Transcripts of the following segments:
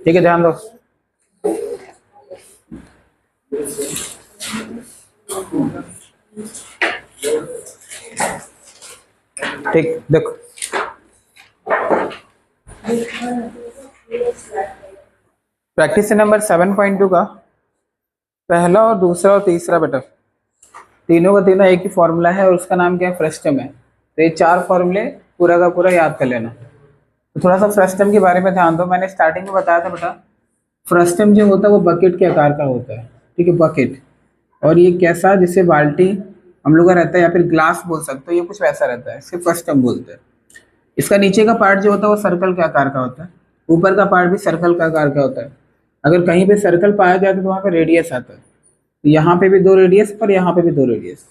ठीक है, ध्यान दो। ठीक, देखो प्रैक्टिस नंबर 7.2 का पहला और दूसरा और तीसरा बेटा, तीनों का तीनों एक ही फॉर्मूला है और उसका नाम क्या है, फ्रस्टम है। तो ये चार फॉर्मूले पूरा का पूरा याद कर लेना। तो थोड़ा सा फ्रस्टम के बारे में ध्यान दो। मैंने स्टार्टिंग में बताया था बेटा, फ्रस्टम जो होता है वो बकेट के आकार का होता है। ठीक है, बकेट। और ये कैसा, जिससे बाल्टी हम लोग का रहता है या फिर ग्लास बोल सकते हो, ये कुछ वैसा रहता है, इसके फ्रस्टम बोलते हैं। इसका नीचे का पार्ट जो होता है वो सर्कल के आकार का होता है, ऊपर का पार्ट भी सर्कल का आकार का होता है। अगर कहीं पे सर्कल पाया जाता है तो वहाँ पे रेडियस आता है। यहाँ पे भी दो रेडियस और यहाँ पे भी दो रेडियस।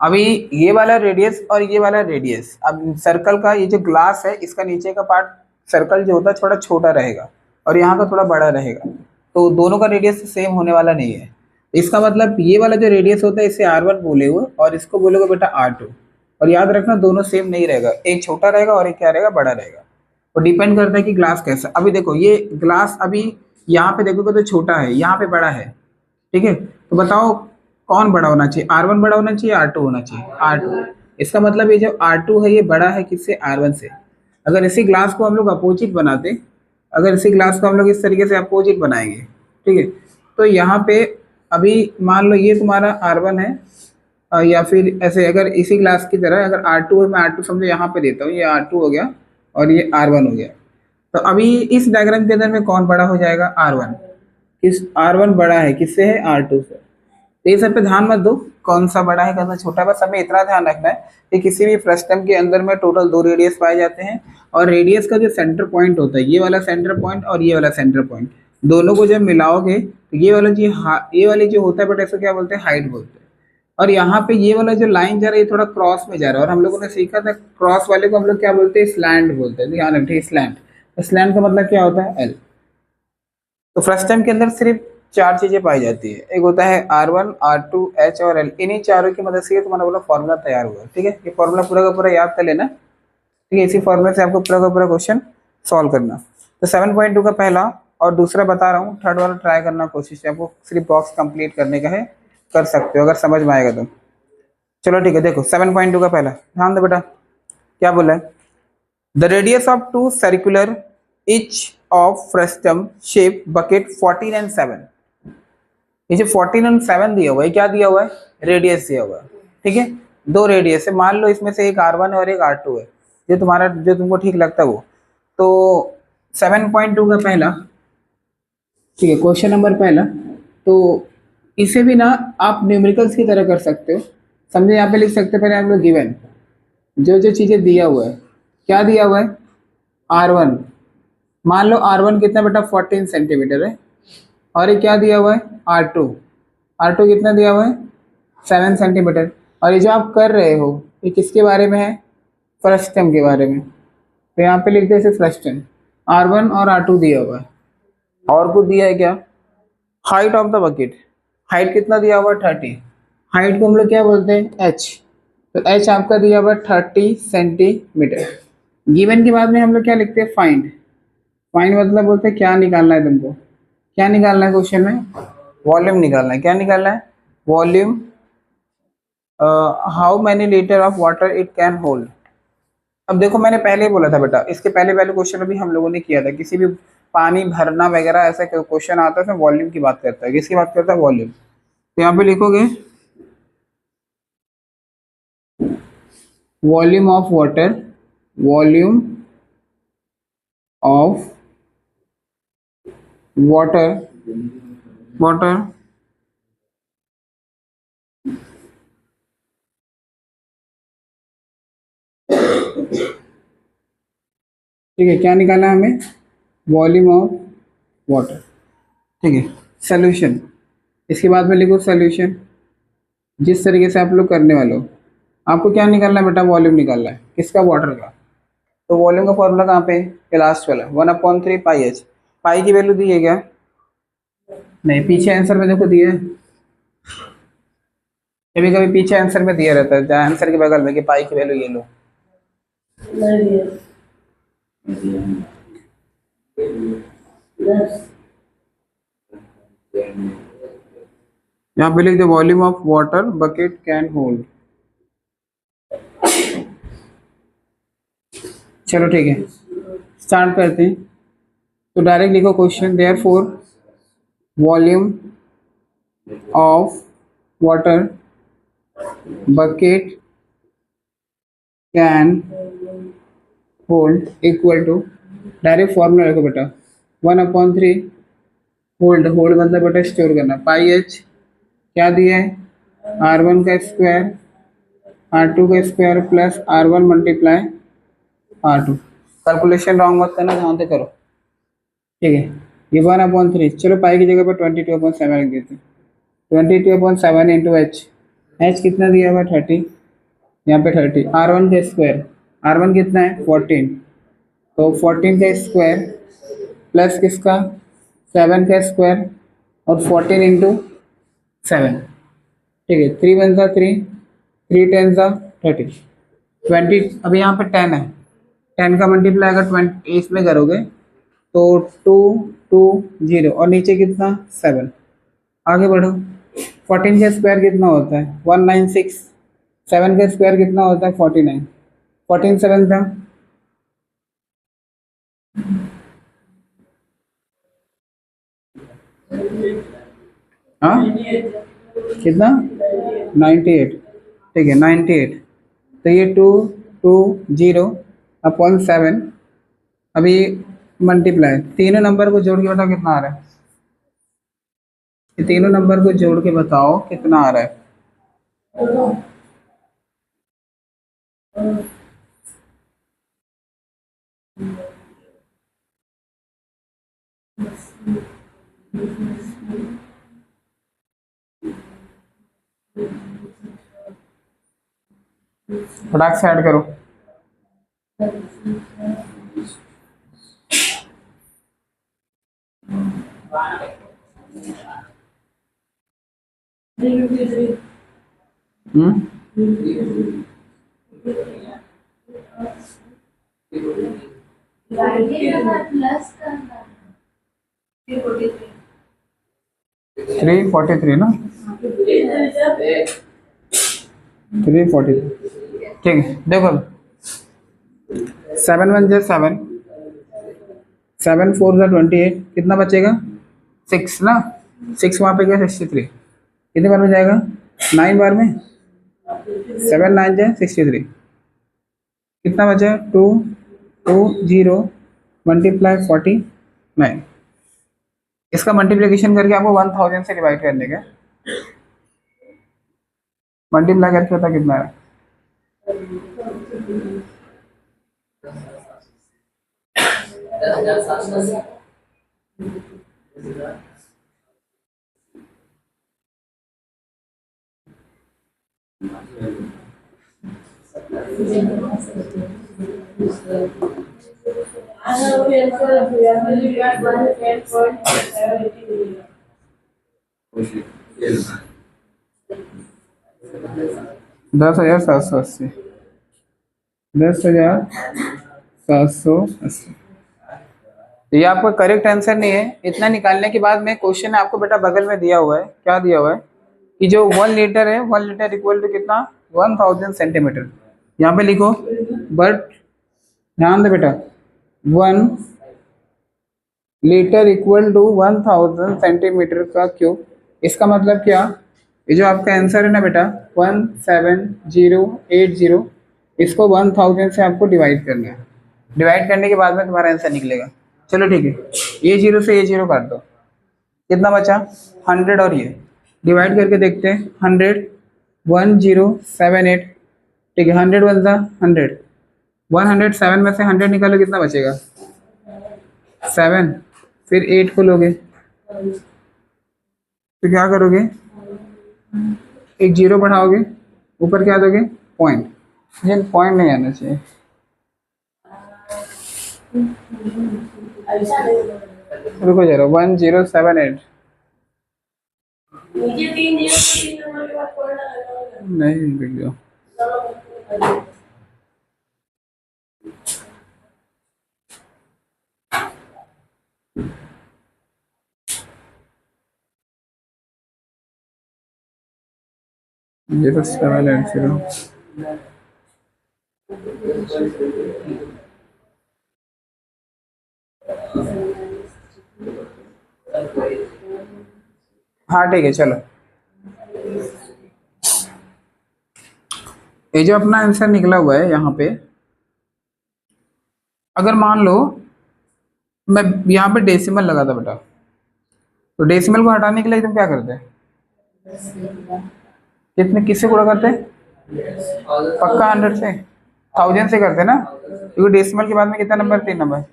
अभी ये वाला रेडियस और ये वाला रेडियस, अब सर्कल का ये जो ग्लास है इसका नीचे का पार्ट सर्कल जो होता है थोड़ा छोटा रहेगा और यहाँ का थोड़ा बड़ा रहेगा, तो दोनों का रेडियस सेम होने वाला नहीं है। इसका मतलब ये वाला जो रेडियस होता है इसे R1 बोले हुए और इसको बोलोगे बेटा R2। और याद रखना दोनों सेम नहीं रहेगा, एक छोटा रहेगा और एक क्या रहेगा, बड़ा रहेगा। तो डिपेंड करता है कि ग्लास कैसा। अभी देखो ये ग्लास अभी यहाँ पे देखोगे तो छोटा है, यहाँ पे बड़ा है। ठीक है, तो बताओ कौन बड़ा होना चाहिए, R1 बड़ा होना चाहिए, R2 होना चाहिए, R2। इसका मतलब ये जो R2 है ये बड़ा है किससे, R1 से। अगर इसी ग्लास को हम लोग अपोजिट बनाते, अगर इसी ग्लास को हम लोग इस तरीके से अपोजिट बनाएंगे, ठीक है, तो यहाँ पे अभी मान लो ये तुम्हारा R1 है, या फिर ऐसे अगर इसी ग्लास की तरह अगर R2 है, मैं R2 समझो यहाँ पे देता हूँ, ये R2 हो गया और ये R1 हो गया। तो अभी इस डायग्राम के अंदर में कौन बड़ा हो जाएगा, R1। किस, R1 बड़ा है किससे है, R2 से। तो ये सब पे ध्यान मत दो कौन सा बड़ा है कौन सा छोटा है, बस हमें इतना ध्यान रखना है कि किसी भी फ्रस्टम के अंदर में टोटल दो रेडियस पाए जाते हैं और रेडियस का जो सेंटर पॉइंट होता है, ये वाला सेंटर पॉइंट और ये वाला सेंटर पॉइंट, दोनों को जब मिलाओगे तो ये वाला जो ये वाली जो होता है बेटा इसको क्या बोलते हैं, हाइट बोलते हैं। और यहाँ पे ये वाला जो लाइन जा रहा है ये थोड़ा क्रॉस में जा रहा है, और हम लोगों ने सीखा था क्रॉस वाले को हम लोग क्या बोलते हैं, स्लैंट बोलते हैं। ध्यान रखिए, स्लैंट। स्लैंट का मतलब क्या होता है, एल। तो फ्रस्टम के अंदर सिर्फ चार चीजें पाई जाती है, एक होता है R1, R2, H और L। इन्हीं चारों की मदद से तुम्हारा बोला फॉर्मूला तैयार हुआ। ठीक है, ये फॉर्मूला पूरा का पूरा याद कर लेना। ठीक है, इसी फॉर्मूले से आपको पूरा का पूरा क्वेश्चन सॉल्व करना। तो 7.2 का पहला और दूसरा बता रहा हूँ, थर्ड वाला ट्राई करना कोशिश है, आपको सिर्फ बॉक्स कंप्लीट करने का है, कर सकते हो अगर समझ में आएगा तो। चलो ठीक है, देखो 7.2 का पहला ध्यान दो बेटा, क्या बोला है, the radius of two circular each of frustum shape bucket 14 and 7। ये जो 14 and 7 दिया हुआ है, क्या दिया हुआ है, रेडियस दिया हुआ है। ठीक है, दो रेडियस है, मान लो इसमें से एक R1 है और एक R2 है, जो तुम्हारा जो तुमको ठीक लगता है वो। तो 7.2 का पहला, ठीक है, क्वेश्चन नंबर पहला, तो इसे भी ना आप न्यूमेरिकल्स की तरह कर सकते हो। समझे, यहाँ पे लिख सकते हैं पहले हम लोग गिवन जो जो चीजें दिया हुआ है, क्या दिया हुआ है, R1। मान लो R1 कितना बेटा, 14 सेंटीमीटर है, और ये क्या दिया हुआ है, R2। R2 कितना दिया हुआ है, 7 सेंटीमीटर। और ये जो आप कर रहे हो ये किसके बारे में है, फ्रस्टम के बारे में। तो यहाँ पे लिखते हैं फ्रस्टम, R1 और R2 दिया हुआ है। और कुछ दिया है क्या, height of the bucket, height कितना दिया हुआ है, 30। हाइट को हम लोग क्या बोलते हैं, H। तो H आपका दिया हुआ है 30 सेंटीमीटर। गिवन के बाद में हम लोग क्या लिखते हैं, फाइंड। फाइंड मतलब बोलते हैं क्या निकालना है तुमको, क्या निकालना है क्वेश्चन में, वॉल्यूम निकालना है। क्या निकालना है, volume, how many litre of water it can hold. अब देखो मैंने पहले ही बोला था बेटा, इसके पहले पहले क्वेश्चन में भी हम लोगों ने किया था, किसी भी पानी भरना वगैरह ऐसा क्वेश्चन आता है उसमें वॉल्यूम की बात करता है। किसकी बात करता है, वॉल्यूम। तो यहाँ पे लिखोगे volume of water, volume of water, water ठीक है, क्या निकाला हमें, वॉल्यूम ऑफ वाटर। ठीक है, सोल्यूशन, इसके बाद में लिखो सोल्यूशन। जिस तरीके से आप लोग करने वाले हो, आपको क्या निकालना है बेटा, वॉल्यूम निकालना है, किसका, वाटर का। तो वॉल्यूम का फॉर्मूला कहाँ पे है, लास्ट वाला 1/3 पाई एच। पाई की वैल्यू दी है क्या, नहीं, पीछे आंसर में देखो दिया है, कभी कभी पीछे आंसर में दिया रहता है आंसर के बगल में कि पाई की वैल्यू ये लो। यहाँ पे लिख दो volume of water bucket can hold. चलो ठीक है, स्टार्ट करते हैं। तो डायरेक्ट लिखो question, therefore volume of water bucket can hold equal to, direct formula रखो बेटा, 1/3 होल्ड, होल्ड मतलब बेटा स्टोर करना, पाई एच क्या दिया है, R1 का स्क्वायर R2 का square plus R1 multiply R2। Calculation wrong मत करना, ध्यान से करो, ठीक है। ये 1/3, चलो पाई की जगह पर 22/7 रख देते हैं। 22/7 इंटू एच, एच कितना दिया हुआ 30, यहाँ पे 30, R1 का स्क्वायर, R1 कितना है 14, तो 14 का स्क्वायर प्लस किसका 7 का स्क्वायर और 14 इंटू 7, ठीक है। 3 वन सा 3, 3 10 सा 30, 20, अभी यहाँ पे 10 है, 10 का मल्टीप्लाई अगर 20 इसमें करोगे तो 2 2 0 और नीचे कितना 7, आगे बढ़ो। 14 का स्क्वायर कितना होता है 196, 7 का स्क्वायर कितना होता है 49, 14 7 था, हाँ कितना 98, ठीक है 98, तो ये 2 2 0 अपॉन 7, अभी मल्टीप्लाई, तीनों नंबर को जोड़ के बताओ कितना आ रहा है, ये तीनों नंबर को जोड़ के बताओ कितना आ रहा है। फटाक से ऐड करो। हम्म, 343 ना, 343, ठीक है। देखो 7 1 जा 7, 7 4 जा 28, कितना बचेगा 6 ना, 6 वहाँ पे गया 63, कितने बार में जाएगा 9 बार में, 7 9 जा 63, कितना बचा 2 2 0 मल्टीप्लाई 49, इसका मल्टीप्लिकेशन करके आपको 1000 से डिवाइड करने का, मल्टीप्लाई करके पता कितना है, दस हजार सात सौ अस्सी, 10,780। तो ये आपका करेक्ट आंसर नहीं है। इतना निकालने के बाद में क्वेश्चन आपको बेटा बगल में दिया हुआ है, क्या दिया हुआ है कि जो 1 लीटर है, 1 लीटर इक्वल टू कितना 1000 सेंटीमीटर, यहाँ पे लिखो, बट ध्यान दे बेटा 1 लीटर इक्वल टू 1000 सेंटीमीटर का क्यूब, इसका मतलब क्या, ये जो आपका आंसर है ना बेटा 17080, इसको 1000 से आपको डिवाइड करना है, डिवाइड करने के बाद में तुम्हारा आंसर निकलेगा। चलो ठीक है, ये जीरो से ये जीरो काट दो, कितना बचा 100, और ये डिवाइड करके देखते हैं 100 1078, ठीक है 100 1 ज़ा 100, 107 में से 100 निकालो कितना बचेगा 7, फिर 8 को लोगे तो क्या करोगे, एक जीरो बढ़ाओगे, ऊपर क्या दोगे पॉइंट, ये पॉइंट नहीं आना चाहिए, रुको जरा 1078, नहीं रुक जाओ, 0780। हाँ ठीक है चलो। ये जो अपना आंसर निकला हुआ है यहाँ पे, अगर मान लो मैं यहाँ पे डेसिमल लगा था बेटा, तो डेसिमल को हटाने के लिए तुम क्या करते हैं? कितने किससे गुणा करते हैं? पक्का 100 से, 1000 से करते हैं ना, क्योंकि डेसिमल के बाद में कितना नंबर? 3 नंबर।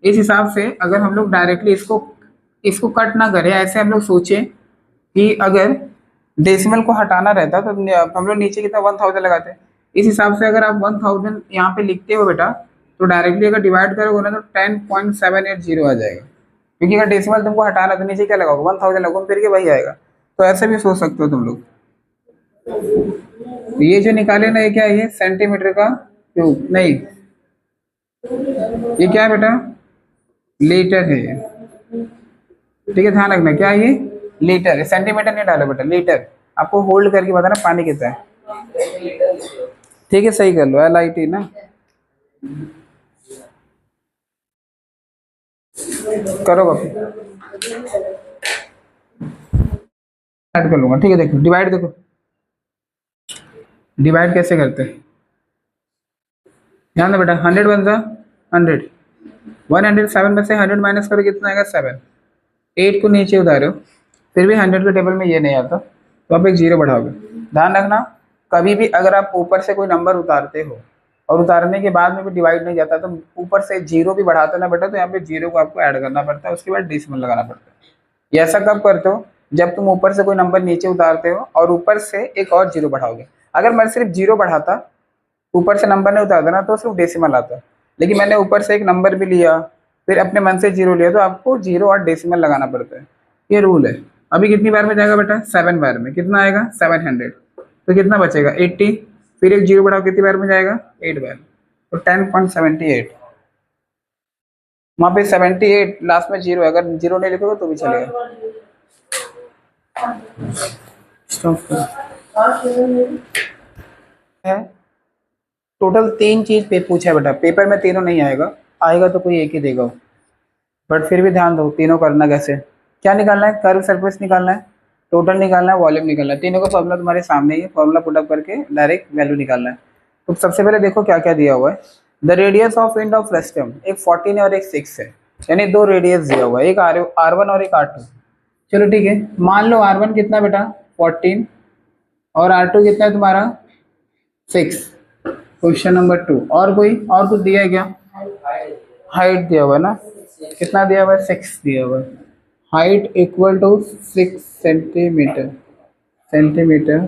इस हिसाब से अगर हम लोग डायरेक्टली इसको इसको कट ना करें, ऐसे हम लोग सोचें कि अगर डेसिमल को हटाना रहता तो हम लोग नीचे कितना 1000 लगाते। इस हिसाब से अगर आप 1000 यहाँ पे लिखते हो बेटा, तो डायरेक्टली अगर डिवाइड करोगे ना तो 10.780 आ जाएगा, क्योंकि अगर डेसिमल तुमको हटाना तो नीचे क्या लगाओगे? 1000 लगाओगे, फिर के वही आएगा। तो ऐसे भी सोच सकते हो तुम लोग। तो ये जो निकाले ना, ये क्या है? ये सेंटीमीटर का क्यूब नहीं, ये क्या है बेटा? लीटर है ये। ठीक है, ध्यान रखना, क्या है ये? लीटर है, सेंटीमीटर नहीं डालो बेटा, लीटर। आपको होल्ड करके बताना पानी कितना है। ठीक है, सही कर लो, LIT ना। करो कॉपी, ऐड कर लूंगा। ठीक है, देखो डिवाइड, देखो डिवाइड कैसे करते हैं, ध्यान दो बेटा। 100 बन जा 100, 107 में से 100 माइनस करो, कितना आएगा? 7। 8 को नीचे उतारो, फिर भी 100 के टेबल में ये नहीं आता, तो आप एक जीरो बढ़ाओगे। ध्यान रखना, कभी भी अगर आप ऊपर से कोई नंबर उतारते हो और उतारने के बाद में भी डिवाइड नहीं जाता, तो ऊपर से जीरो भी बढ़ाते ना बेटा, तो यहाँ पे जीरो को आपको ऐड करना पड़ता है, उसके बाद डेसिमल लगाना पड़ता है। ये ऐसा कब करते हो? जब तुम ऊपर से कोई नंबर नीचे उतारते हो और ऊपर से एक और जीरो बढ़ाओगे। अगर मैं सिर्फ जीरो बढ़ाता, ऊपर से नंबर नहीं उतारता ना, तो सिर्फ डेसिमल आता। लेकिन मैंने ऊपर से एक नंबर भी लिया, फिर अपने मन से जीरो लिया, तो आपको जीरो और डेसिमल लगाना पड़ता है, ये रूल है। अभी कितनी बार में जाएगा बेटा? 7 बार में। कितना आएगा? 700। तो कितना बचेगा? 80। फिर एक जीरो बढ़ाओ, कितनी बार में जाएगा? 8 बार। तो 10.78। वहाँ पे 78 लास्ट में जीरो है, अगर जीरो नहीं लिखोगे तो भी चलेगा। है टोटल 3 चीज पे पूछा है बेटा, पेपर में तीनों नहीं आएगा, आएगा तो कोई एक ही देगा, बट फिर भी ध्यान दो तीनों करना कैसे। क्या निकालना है? कर्व सरफेस निकालना है, टोटल निकालना है, वॉल्यूम निकालना है। तीनों का फॉर्मूला तुम्हारे सामने ही है, फॉर्मूला पुटअप करके डायरेक्ट वैल्यू निकालना है। तो सबसे पहले देखो क्या क्या दिया हुआ है। The radius of end of frustum, एक 14 है और एक 6 है, यानी 2 रेडियस दिया हुआ है, एक R1 और एक R2। चलो ठीक है, मान लो R1 कितना बेटा? 14, और R2 कितना है तुम्हारा? 6। क्वेश्चन नंबर 2, और कुछ दिया है क्या? हाइट दिया हुआ है ना, कितना दिया हुआ है? 6 दिया हुआ है। Height equal to 6 centimetre. Centimetre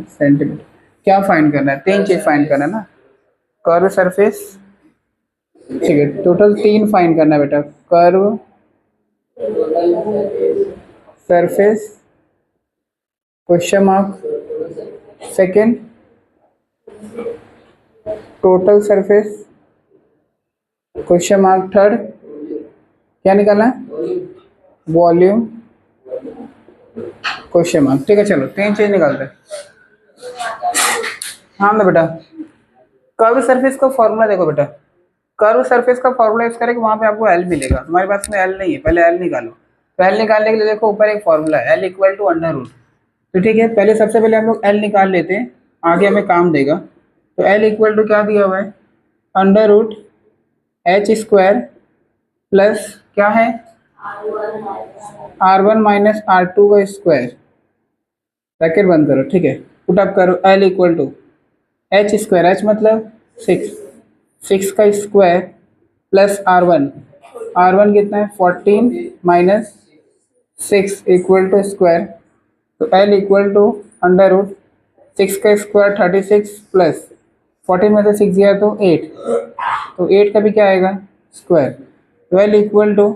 क्या फाइंड करना है? 3 चीज फाइंड करना है ना। कर्व सरफेस, ठीक है, टोटल 3 फाइंड करना है बेटा। Curve surface, question mark, second total surface, question mark, third क्या निकालना है? Volume, question mark. ठीक है, चलो 3 चीज निकालते हैं। हाँ ना बेटा, कर्व सरफेस का फॉर्मूला देखो बेटा। कर्व सरफेस का फॉर्मूला इस तरह कि वहां पे आपको एल मिलेगा, तुम्हारे पास में एल नहीं है, पहले एल निकालो। तो एल निकालने के लिए देखो ऊपर एक फॉर्मूला है, L equal to under root. तो ठीक है, पहले सबसे पहले हम लोग एल निकाल लेते हैं, आगे हमें काम देगा। तो एल इक्वल टू क्या दिया हुआ है? अंडर रूट h² प्लस क्या है? R1 माइनस R2 का स्क्वायर, ब्रैकेट बंद करो। ठीक है, पुट अप करो, L equal to h², h मतलब 6, 6 का स्क्वायर प्लस R1 कितना है? 14 माइनस 6 इक्वल टू स्क्वायर। तो L equal to under root 6 का स्क्वायर 36 प्लस 14 में से 6 गया तो 8, तो 8 का भी क्या आएगा? स्क्वायर। तो एल इक्वल टू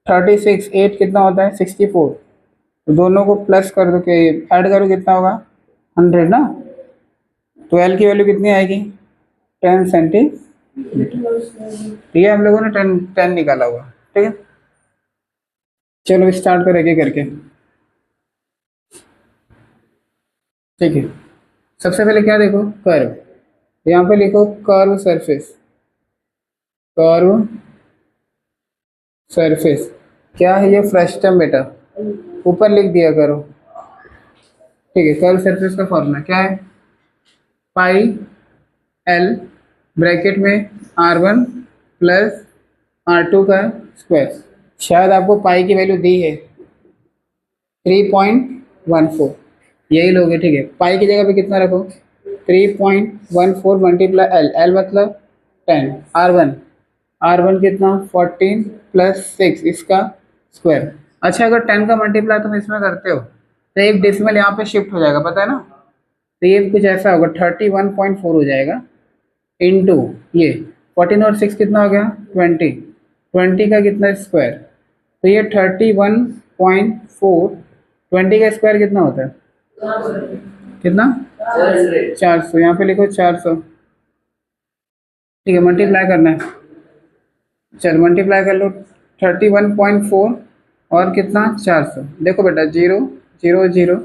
36, 8 कितना होता है? 64। तो दोनों को प्लस कर दो, कि ऐड करो, कितना होगा? 100 ना। तो एल की वैल्यू कितनी आएगी? 10 सेंटीमीटर। ठीक है, हम लोगों ने 10 निकाला हुआ। ठीक है, चलो स्टार्ट करो एक एक करके। ठीक है, सबसे पहले क्या देखो, कर्व। यहाँ पे लिखो कर्व सरफेस। कर्व सरफेस क्या है, ये फ्रस्टम बेटा, ऊपर लिख दिया करो। ठीक है, कर्व सरफेस का फॉर्मूला क्या है, पाई एल ब्रैकेट में R1 प्लस R2 का स्क्वायर। शायद आपको पाई की वैल्यू दी है 3.14, यही लोगे। ठीक है, पाई की जगह पे कितना रखो, 3.14 मल्टीप्लाई एल, एल मतलब 10, R1 कितना 14 प्लस 6 इसका स्क्वायर। अच्छा, अगर 10 का मल्टीप्लाई तुम इसमें करते हो तो एक डेसिमल यहाँ पे शिफ्ट हो जाएगा, पता है ना। तो ये कुछ ऐसा होगा, 31.4 हो जाएगा इंटू ये 14 और 6 कितना हो गया 20, 20 का कितना स्क्वायर, तो ये 31.4, 20 का स्क्वायर कितना होता है, कितना 400, यहाँ पे लिखो 400। ठीक है, मल्टीप्लाई करना है, चल मल्टीप्लाई कर लो, 31.4 और कितना 400। देखो बेटा, 0 0 0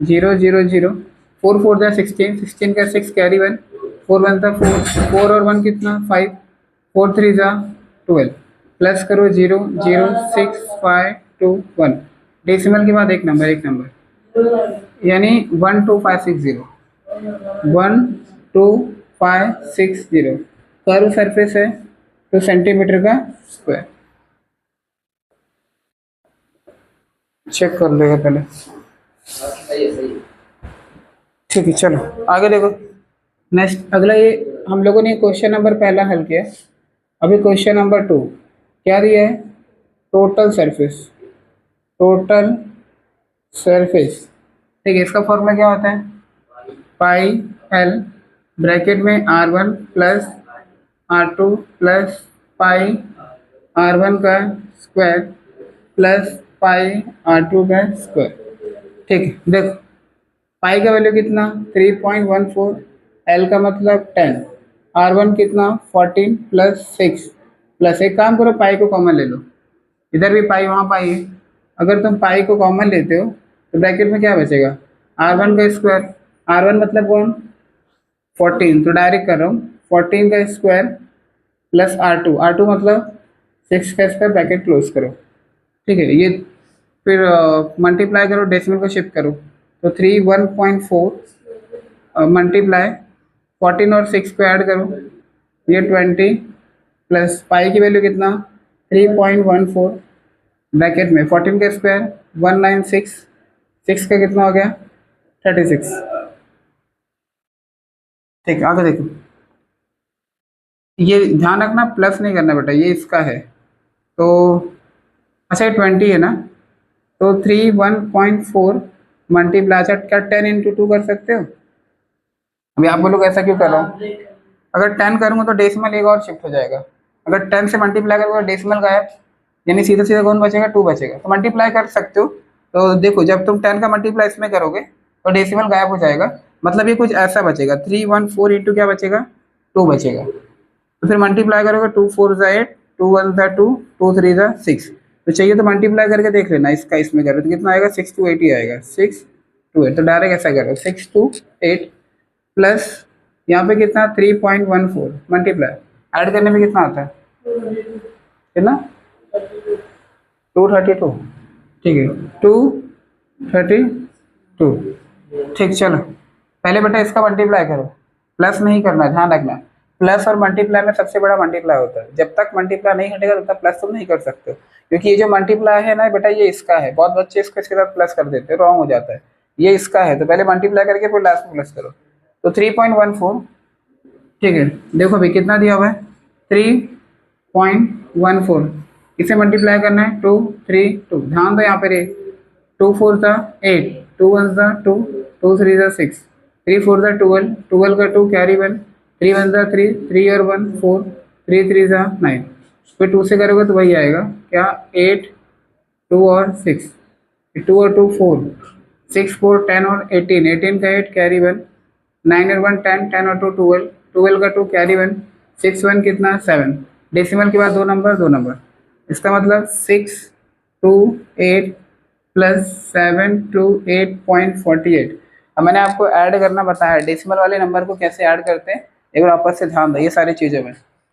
0 0 0, 4 4 जा 16, 16 का 6 कैरी 1, 4 बनता 4, 4 और 1 कितना 5, 4 3 जा 12, प्लस करो 0 0 6 5 2 1, डेसिमल के बाद एक नंबर, एक नंबर यानी 12560, 12560 कर्व सरफेस है तो सेंटीमीटर का स्क्वायर। चेक कर लेगा पहले। ठीक है, चलो आगे देखो। नेक्स्ट अगला, ये हम लोगों ने क्वेश्चन नंबर पहला हल किया, अभी क्वेश्चन नंबर 2 क्या दिया है, टोटल सरफेस, टोटल सरफेस। ठीक है, इसका फॉर्मूला क्या होता है, पाई एल ब्रैकेट में R1 plus R2 plus pi R1 का स्क्वायर प्लस पाई R2 का स्क्वायर। ठीक है, देखो पाई का वैल्यू कितना 3.14, एल का मतलब 10, R1 कितना 14 प्लस 6, प्लस एक काम करो पाई को कॉमन ले लो, इधर भी पाई वहाँ पाई है, अगर तुम पाई को कॉमन लेते हो तो ब्रैकेट में क्या बचेगा, R1 का स्क्वायर, R1 मतलब कौन 14, तो डायरेक्ट कर रहा हूँ 14 का स्क्वायर प्लस R2 मतलब 6 का स्क्वायर, ब्रैकेट क्लोज करो। ठीक है, ये फिर मल्टीप्लाई करो, डेसिमल को शिफ्ट करो, तो 31.4 मल्टीप्लाई 14 और 6 को ऐड करो, ये 20 प्लस पाई की वैल्यू कितना 3.14 ब्रैकेट में 14 का स्क्वायर 196, 6 का कितना हो गया 36। ठीक है, आगे देखो, ये ध्यान रखना प्लस नहीं करना बेटा, ये इसका है तो, अच्छा ये 20 है ना, तो 31.4 मल्टीप्लाई, अच्छा क्या 10 इंटू 2 कर सकते हो, अभी आप बोलोगे ऐसा क्यों कर रहा हूँ, अगर 10 करूँगा तो डेसिमल एक और शिफ्ट हो जाएगा, अगर 10 से मल्टीप्लाई करूँगा तो डेसिमल गायब, यानी सीधा सीधा कौन बचेगा 2 बचेगा, तो मल्टीप्लाई कर सकते हो। तो देखो जब तुम 10 का मल्टीप्लाई इसमें करोगे तो डेसिमल गायब हो जाएगा, मतलब ये कुछ ऐसा बचेगा 314 इंटू क्या बचेगा 2 बचेगा, तो फिर मल्टीप्लाई करोगे 2 4 ज़ा 8, 2 1 ज़ा 2, 2 3 ज़ा 6, तो चाहिए तो मल्टीप्लाई करके देख लेना, इसका इसमें करो तो कितना आएगा 6 to 8 ही आएगा, 6 to 8, तो डायरेक्ट ऐसा करो 6 to 8 प्लस यहाँ पे कितना 3.14 मल्टीप्लाई, ऐड करने में कितना आता है, कितना 232। ठीक है, 232। ठीक, चलो पहले बेटा इसका मल्टीप्लाई करो, प्लस नहीं करना, ध्यान रखना प्लस और मल्टीप्लाई में सबसे बड़ा मल्टीप्लाई होता है, जब तक मल्टीप्लाई नहीं हटेगा तब तक प्लस तुम नहीं कर सकते हो, क्योंकि ये जो मल्टीप्लाई है ना बेटा ये इसका है, बहुत बच्चे इसको इसके साथ प्लस कर देते हैं, रॉन्ग हो जाता है, ये इसका है, तो पहले मल्टीप्लाई करके फिर लास्ट में प्लस करो, तो 3.14। ठीक है, देखो भाई कितना दिया हुआ है 3.14, इसे मल्टीप्लाई करना है 2 3 2, ध्यान दो यहाँ पे रे, 2 4 ज़ा 8, 2 1 ज़ा 2, 2 3 ज़ा 6, 3 4 ज़ा 12, 12 का 2 कैरी 1, 3 1 ज़ा 3, 3 और 1 4, 3 3 ज़ा 9, फिर 2 से करोगे तो वही आएगा क्या 8, 2 और 6, 2 और 2 4, 6 4 10 और 18, 18 का 8 कैरी 1, 9 और 1 10, 10 और 2 12, 12 का 2 कैरी 1, 6 1 कितना 7, डेसिमल के बाद दो नंबर, इसका मतलब 6 8 प्लस 728.48। अब मैंने आपको ऐड करना बताया, डेसिमल वाले नंबर को कैसे ऐड करते हैं एक बार आपस से ध्यान दो, ये सारी चीज़ें में।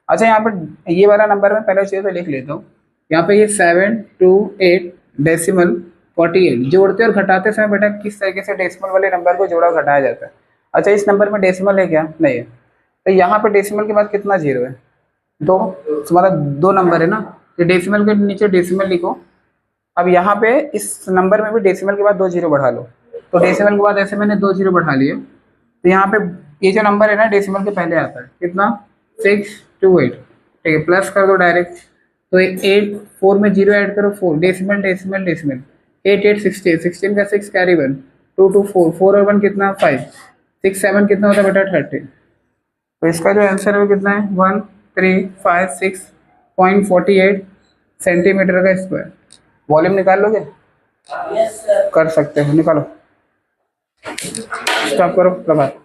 अच्छा यहाँ पर ये वाला नंबर मैं पहले चीज़ तो लिख लेता हूँ। यहाँ पे ये 728.48 जोड़ते और घटाते समय बेटा किस तरीके से डेसिमल वाले नंबर को जोड़ा और घटाया जाता है। अच्छा इस नंबर में डेसिमल है क्या? नहीं है। तो यहाँ पे डेसिमल के बाद कितना जीरो है? दो, तो मतलब दो नंबर है ना, तो डेसिमल के नीचे डेसिमल लिखो। अब यहाँ पे इस नंबर में भी डेसिमल के बाद 2 जीरो बढ़ा लो, तो डेसिमल के बाद ऐसे मैंने 2 जीरो बढ़ा लिए, तो यहाँ पे ये जो नंबर है ना डेसिमल के पहले आता है कितना? 628। ठीक है, प्लस कर दो डायरेक्ट, तो 8 4 में जीरो ऐड करो 4, डेसिमल डेसिमल डेसिमल 8 8 16, 16 का 6 कैरी 1, 2 2 4, 4 और 1 कितना? 5, 6 7 कितना होता है बेटा? 30। तो इसका जो आंसर है वो कितना है? 1356.48 सेंटीमीटर का स्क्वायर। वॉल्यूम निकाल लोगे? कर सकते हो, निकालो। स्टॉप करो प्रभात।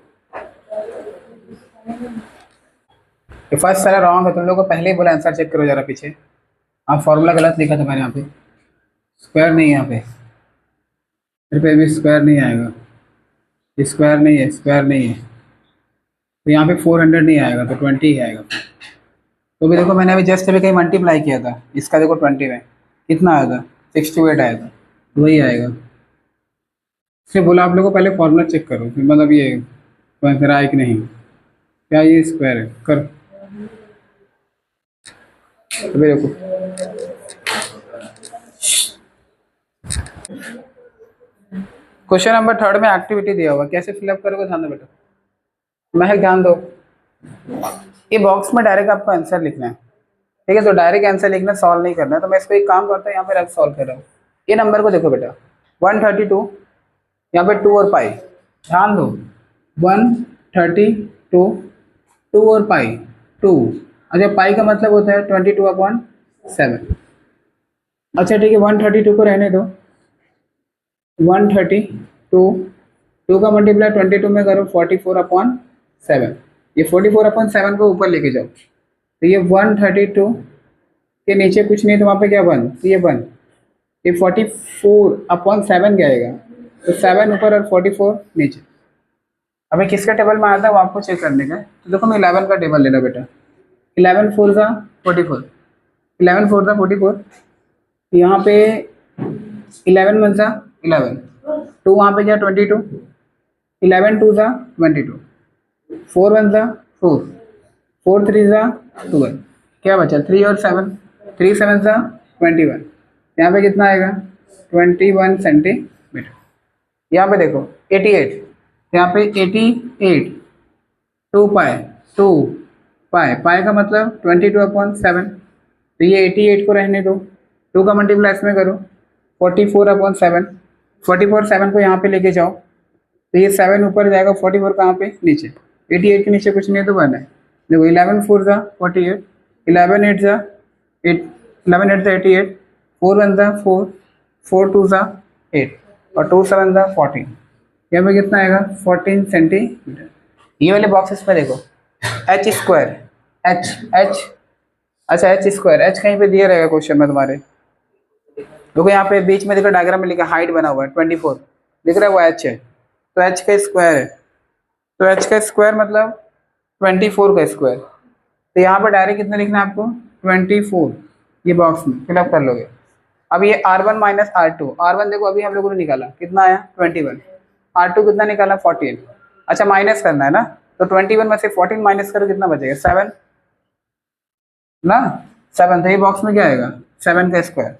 फर्स्ट सारा रॉन्ग है, तुम लोगों को पहले ही बोला आंसर चेक करो जरा पीछे। हाँ फॉर्मूला गलत लिखा था मैंने, यहाँ पे स्क्वायर नहीं है, यहाँ पे फिर पे भी स्क्वायर नहीं आएगा, स्क्वायर नहीं है, स्क्वायर नहीं है, तो यहाँ पे 400 नहीं आएगा, तो 20 ही आएगा। तो भी देखो मैंने अभी जस्ट अभी कहीं मल्टीप्लाई किया था, इसका देखो 20 में कितना आया था? 68 आया था, तो वही आएगा। इसलिए बोला आप लोगों को पहले फॉर्मूला चेक करो, फिर मतलब ये आंसर आए कि नहीं। क्या ये स्क्वायर है? कर अभी देखो, क्वेश्चन नंबर 3 में एक्टिविटी दिया हुआ, कैसे फिलअप करोगे ध्यान दो बेटा, महक ध्यान दो। ये बॉक्स में डायरेक्ट आपको आंसर लिखना है, ठीक है? तो डायरेक्ट आंसर लिखना, सॉल्व नहीं करना है। तो मैं इसको एक काम करता हूँ, यहाँ पे रफ सॉल्व कर रहा हूँ। ये नंबर को देखो बेटा 132, यहाँ पे 2 और पाई, ध्यान दो 132, 2 और पाई 2। अच्छा पाई का मतलब होता है 22/7। अच्छा ठीक है, 132 को रहने दो, 132, 2 का मल्टीप्लाई 22 में करो 44/7। ये 44/7 को ऊपर लेके जाओ, तो ये 132 के नीचे कुछ नहीं, तो वहाँ पे क्या 1, तो ये 1, ये 44/7 क्या आएगा? तो 7 ऊपर और 44 नीचे। अभी किसका टेबल में आता है वो आपको चेक करने का है। तो देखो मैं 11 का टेबल लेना बेटा, 11 4 सा 44, 11 4 सा 44, यहाँ पे 11 1 सा 11, 2 वहाँ पे क्या 22, 11 2 सा 22, 4 1 सा 4, 4 3 सा 12, क्या बचा 3 और 7, 3 7 सा 21, यहाँ पे कितना आएगा 21 सेंटीमीटर। यहाँ पे देखो 88, यहाँ पे 88, 2 पाई, 2 पाई, पाई का मतलब 22/7, तो ये 88 को रहने दो, 2 का मल्टीप्लाई इसमें करो 44/7, 44/7 को यहाँ पे लेके जाओ, तो ये 7 ऊपर जाएगा, 44 कहाँ पे? नीचे। 88 के नीचे कुछ नहीं है तो 1 है। देखो 11 4 सा 48, 11 8 सा 8, 11 8 सा 88, 4 1 सा 4, 4 2 सा 8 और 2 7 सा 14, यहाँ पे कितना आएगा 14 सेंटीमीटर। ये वाले बॉक्सेस में देखो एच स्क्वायर, एच एच, अच्छा एच स्क्वायर, एच कहीं पे दिया रहेगा क्वेश्चन में तुम्हारे। देखो यहाँ पे बीच में देखो डायग्राम में लिखा हाइट बना हुआ है 24, दिख रहा है वो एच है, तो एच का स्क्वायर है, तो एच का स्क्वायर मतलब 24 का स्क्वायर। तो यहाँ पर डायरेक्ट कितना लिखना है आपको 24, ये बॉक्स में फिलअप कर लोगे। अब ये R1 माइनस R2, R1 देखो अभी हम लोगों ने निकाला कितना आया 21, R2 कितना निकाला 14। अच्छा माइनस करना है ना, तो 21 में से 14 माइनस करो कितना बचेगा 7 ना, 7, तो ये बॉक्स में क्या आएगा 7 का स्क्वायर।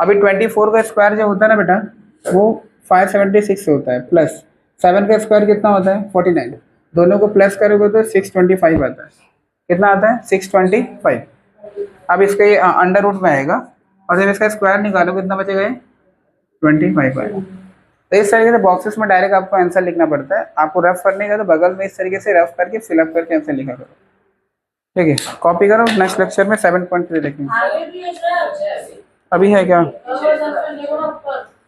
अभी 24 का स्क्वायर जो होता है ना बेटा वो 576 होता है, प्लस 7 का स्क्वायर कितना होता है 49, दोनों को प्लस करोगे तो 625 आता है। कितना आता है 625। अब इसका ये अंडर रूट में आएगा और जब इसका स्क्वायर निकालो कितना बचेगा ये 25 आएगा। तो इस तरीके से बॉक्सेस में डायरेक्ट आपको आंसर लिखना पड़ता है, आपको रफ करने का तो बगल में इस तरीके से रफ करके फिलअप करके आंसर लिखा करो, ठीक है? कॉपी करो, नेक्स्ट लेक्चर में 7.3 देखेंगे। अभी है क्या?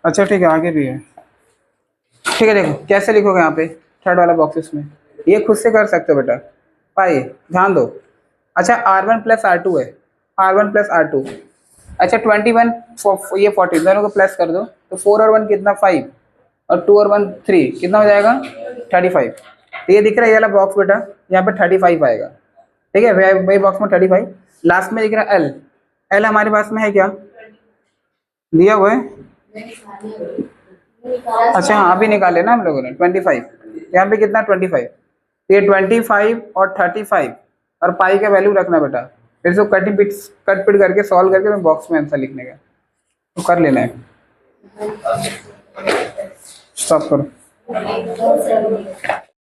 अच्छा ठीक है आगे भी है, ठीक है। देखो कैसे लिखोगे यहाँ पे थर्ड वाला बॉक्सेस में, ये खुद से कर सकते हो बेटा, पाई ध्यान दो। अच्छा R1 प्लस R2 है, R1 प्लस R2, अच्छा 21 ये 40 दोनों को प्लस कर दो तो 4 और 1 कितना 5 और 2 और 1 3 कितना हो जाएगा 35। तो ये दिख रहा है ये वाला बॉक्स बेटा, यहाँ पे 35 आएगा। ठीक है वही बॉक्स में 35। लास्ट में दिख रहा है एल, एल हमारे पास में है क्या दिया हुआ है? अच्छा हाँ अभी निकाले ना हम लोगों ने 25, यहाँ पे कितना 25। तो ये 25 और 35 और पाई का वैल्यू रखना बेटा, फिर से कट पिट करके सॉल्व करके मैं बॉक्स में आंसर लिखने का तो कर लेना है। स्टॉप करो।